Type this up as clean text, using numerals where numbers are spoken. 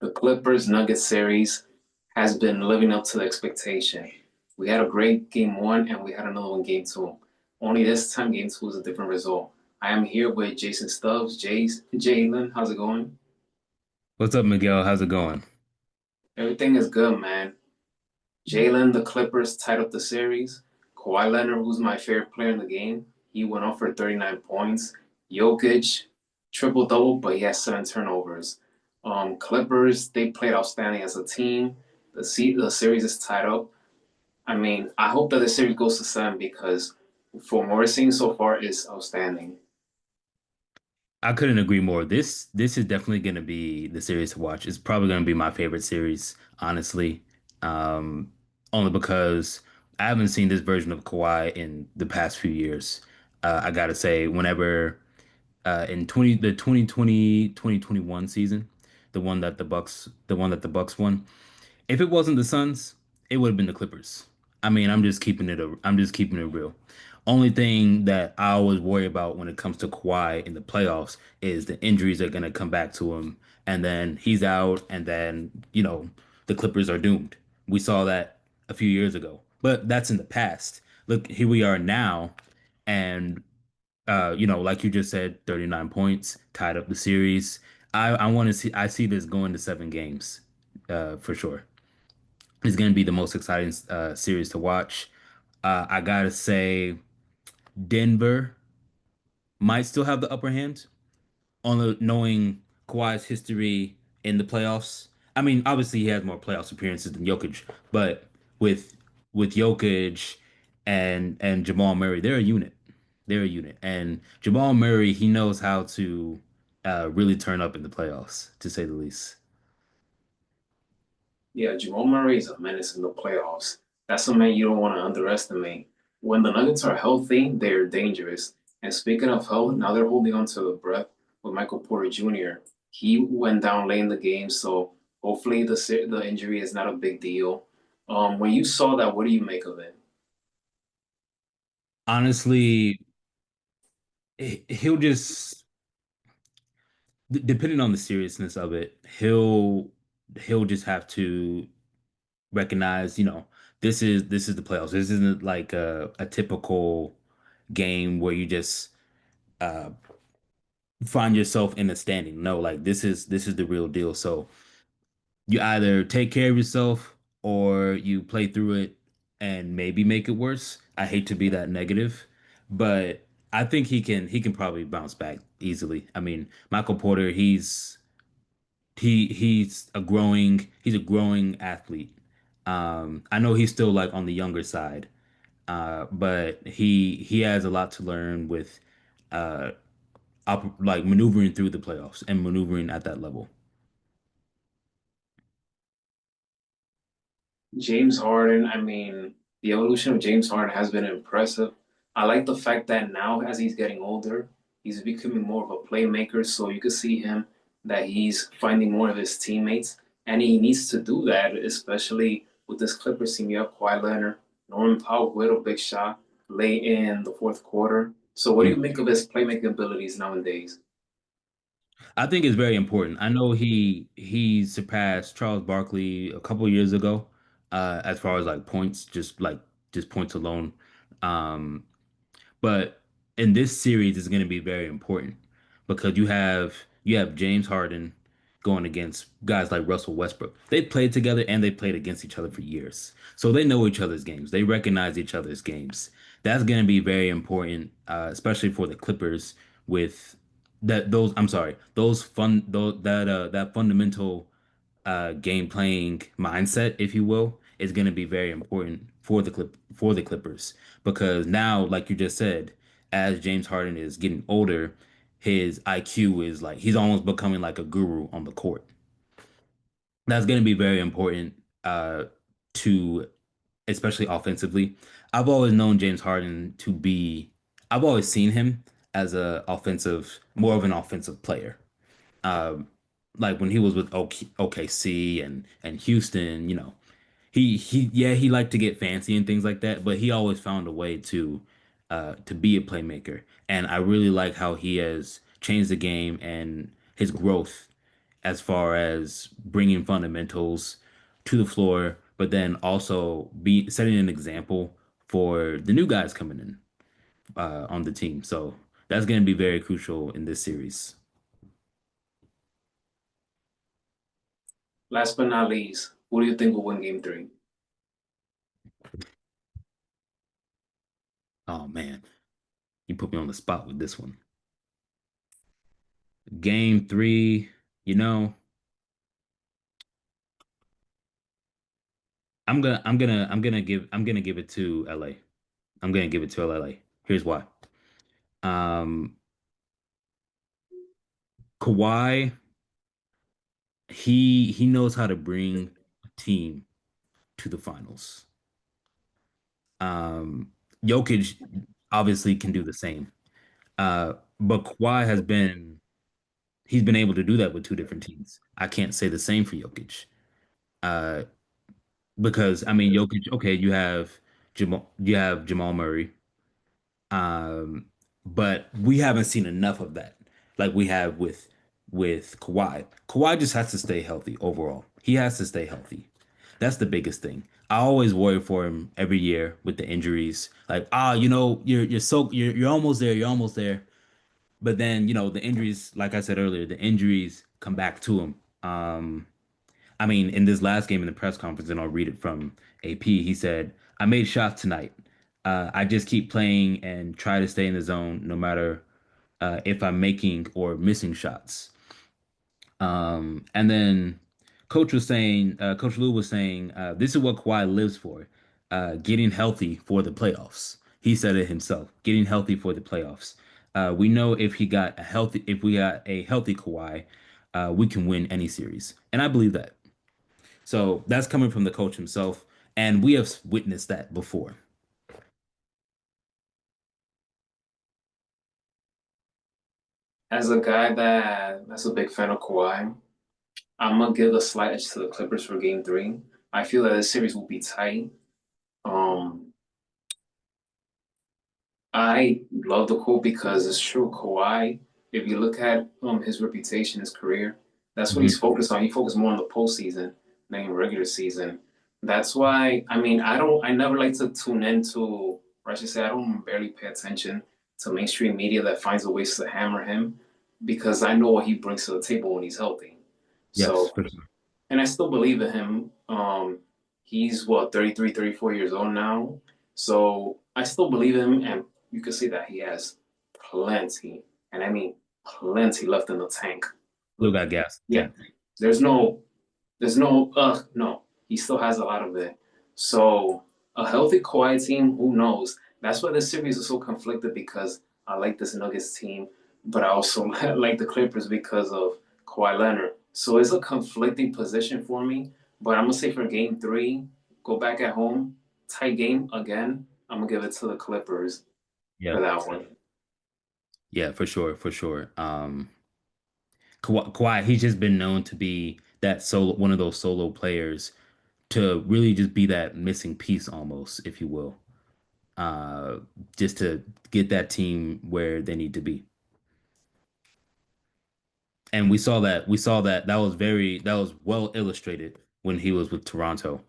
The Clippers Nuggets series has been living up to the expectation. We had a great game one and we had another one game two. Only this time game two was a different result. I am here with Jason Stubbs. Jalen, how's it going? What's up, Miguel? How's it going? Everything is good, man. Jalen, the Clippers tied up the series. Kawhi Leonard, who's my favorite player in the game, he went off for 39 points. Jokic, triple double, but he has 7 turnovers. Clippers, they played outstanding as a team. The series is tied up. I mean, I hope that the series goes to seven because from what we're seeing so far is outstanding. I couldn't agree more. This is definitely going to be the series to watch. It's probably going to be my favorite series, honestly. Um, Only because I haven't seen this version of Kawhi in the past few years. I gotta say, whenever in 2021 season, the one that the Bucks won. If it wasn't the Suns, it would have been the Clippers. I mean, I'm just keeping it real. Only thing that I always worry about when it comes to Kawhi in the playoffs is the injuries are gonna come back to him, and then he's out, and then, the Clippers are doomed. We saw that a few years ago, but that's in the past. Look, here we are now, and like you just said, 39 points, tied up the series. I want to see I see this going to 7 games, for sure. It's going to be the most exciting series to watch. I gotta say, Denver might still have the upper hand on knowing Kawhi's history in the playoffs. I mean, obviously he has more playoffs appearances than Jokic, but with Jokic and Jamal Murray, they're a unit. They're a unit, and Jamal Murray, he knows how to really turn up in the playoffs, to say the least. Yeah, Jamal Murray is a menace in the playoffs. That's a man you don't want to underestimate. When the Nuggets are healthy, they're dangerous. And speaking of health, now they're holding on to the breath with Michael Porter Jr. He went down late in the game, so hopefully the injury is not a big deal. When you saw that, what do you make of it? Honestly, he'll just depending on the seriousness of it, he'll just have to recognize, this is the playoffs. This isn't like a typical game where you just uh find yourself in the standing. No, like this is the real deal. So you either take care of yourself or you play through it and maybe make it worse. I hate to be that negative, but I think he can probably bounce back easily. I mean, Michael Porter, he's a growing athlete. I know he's still like on the younger side, but he has a lot to learn with uh like maneuvering through the playoffs and maneuvering at that level. James Harden, I mean, the evolution of James Harden has been impressive. I like the fact that now, as he's getting older, he's becoming more of a playmaker. So you can see him that he's finding more of his teammates, and he needs to do that, especially with this Clippers team. You have Kawhi Leonard, Norman Powell with a big shot late in the fourth quarter. So what do you make of his playmaking abilities nowadays? I think it's very important. I know he surpassed Charles Barkley a couple years ago, as far as like points, just points alone. Um, but in this series is going to be very important because you have James Harden going against guys like Russell Westbrook. They played together and they played against each other for years. So they know each other's games. They recognize each other's games. That's going to be very important, especially for the Clippers with I'm sorry, that fundamental game playing mindset, if you will, is going to be very important for the Clippers because now, like you just said, as James Harden is getting older, his IQ is like he's almost becoming like a guru on the court. That's going to be very important to especially offensively. I've always known James Harden to be I've always seen him as more of an offensive player. Um, like when he was with OKC and Houston, he liked to get fancy and things like that, but he always found a way to be a playmaker. And I really like how he has changed the game and his growth as far as bringing fundamentals to the floor, but then also be setting an example for the new guys coming in on the team. So that's going to be very crucial in this series. Last but not least, who do you think will win game three? Oh man, you put me on the spot with this one. Game three, you know, I'm gonna give it to LA. I'm gonna give it to LA. Here's why. Um, Kawhi, he knows how to bring a team to the finals. Um, Jokic obviously can do the same. But Kawhi he's been able to do that with two different teams. I can't say the same for Jokic. Uh, because I mean Jokic, okay, you have Jamal Murray. Um, but we haven't seen enough of that like we have with Kawhi. Kawhi just has to stay healthy overall. He has to stay healthy. That's the biggest thing. I always worry for him every year with the injuries. Like, you're almost there, you're almost there. But then, the injuries, like I said earlier, the injuries come back to him. I mean, in this last game in the press conference, and I'll read it from AP, he said, I made shots tonight. I just keep playing and try to stay in the zone no matter if I'm making or missing shots. And then Coach Lou was saying, this is what Kawhi lives for, getting healthy for the playoffs. He said it himself, getting healthy for the playoffs. We know if we got a healthy Kawhi, we can win any series. And I believe that. So that's coming from the coach himself. And we have witnessed that before. As a guy that's a big fan of Kawhi, I'm gonna give a slight edge to the Clippers for game three. I feel that this series will be tight. Um, I love the quote because it's true. Kawhi, if you look at his reputation, his career, that's what he's Mhm. focused on. He focused more on the postseason than regular season. That's why I mean I never like to tune into, or I should say I don't barely pay attention to mainstream media that finds a ways to hammer him because I know what he brings to the table when he's healthy. Yes, So for sure. and I still believe in him. He's what 33, 34 years old now. So I still believe in him and you can see that he has plenty, and I mean plenty left in the tank. Still got gas. Yeah. Yeah. There's no no. He still has a lot of it. So a healthy Kawhi team, who knows? That's why this series is so conflicted because I like this Nuggets team, but I also like the Clippers because of Kawhi Leonard. So it's a conflicting position for me. But I'm gonna say for game three, go back at home, tight game again. I'm gonna give it to the Clippers Yeah. for that one. Yeah, for sure, for sure. Kawhi, he's just been known to be that one of those solo players to really just be that missing piece almost, if you will, uh, just to get that team where they need to be. And we saw that that was well illustrated when he was with Toronto.